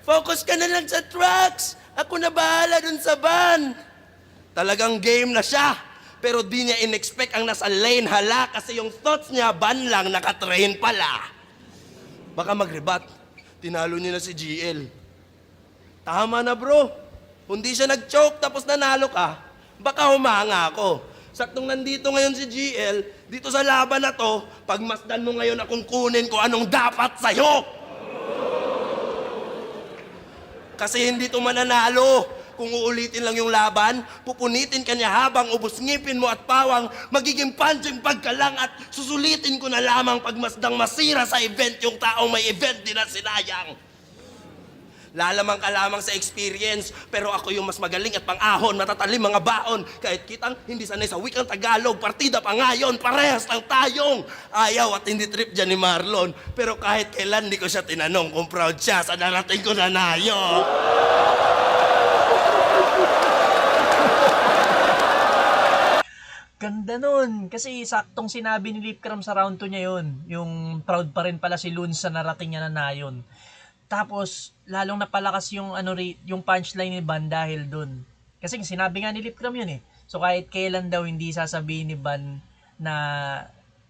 Focus ka na lang sa trucks. Ako na bahala dun sa van. Talagang game na siya. Pero di niya in-expect ang nasa lane hala kasi yung thoughts niya, van lang, nakatrain pala. Baka mag-rebat. Tinalo niya na si GL. Tama na bro. Hindi siya nag-choke tapos nanalo ka. Baka humanga ako. Saktong nandito ngayon si GL, dito sa laban na to, pagmasdan mo ngayon akong kunin ko anong dapat sa'yo. Kasi hindi to mananalo. Kung uulitin lang yung laban, pupunitin ka niya habang ubos ngipin mo at pawang, magiging punching bag ka lang at susulitin ko na lamang pagmasdang masira sa event yung taong may event din na sinayang. Lalamang ka lamang sa experience, pero ako yung mas magaling at pang-ahon, matatalim mga baon. Kahit kitang hindi sanay sa wikang Tagalog, partida pa ngayon, parehas lang tayong ayaw at hindi trip dyan ni Marlon. Pero kahit kailan di ko siya tinanong kung proud siya sa narating ko na nayo. Ganda nun. Kasi saktong sinabi ni Lipcram sa round 2 niya yun. Yung proud pa rin pala si Loon sa narating niya na nayon. Tapos, lalong napalakas yung, yung punchline ni Van dahil dun. Kasi sinabi nga ni Lipcram yun eh. So kahit kailan daw hindi sasabihin ni Van na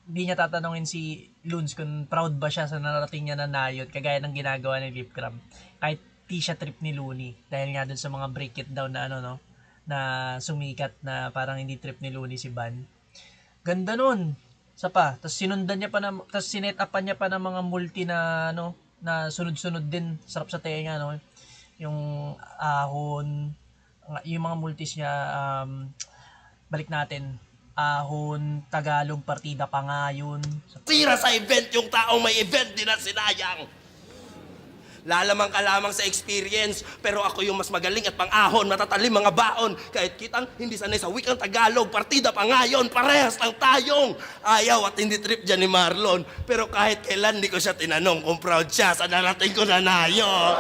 hindi niya tatanungin si Loons kung proud ba siya sa narating niya na nayon, kagaya ng ginagawa ni Lipcram. Kahit di siya trip ni Looney. Dahil nga dun sa mga break it down na na sumikat na parang hindi trip ni Looney si Van. Ganda nun. Sa pa. Tapos sinundan niya pa na, tapos sinet upan niya pa ng mga multi na na sunod-sunod din, sarap sa tenga, yung ahon, yung mga multis niya, balik natin, ahon, Tagalog, partida pa nga yun. Sira sa event yung taong may event din na sinayang. Lalamang ka lamang sa experience, pero ako yung mas magaling at pang-ahon, matatalim mga baon. Kahit kitang hindi sanay sa wikang Tagalog, partida pa ngayon, parehas lang tayong ayaw at hindi trip dyan ni Marlon. Pero kahit kailan di ko siya tinanong kung proud siya sa narating ko na nayo.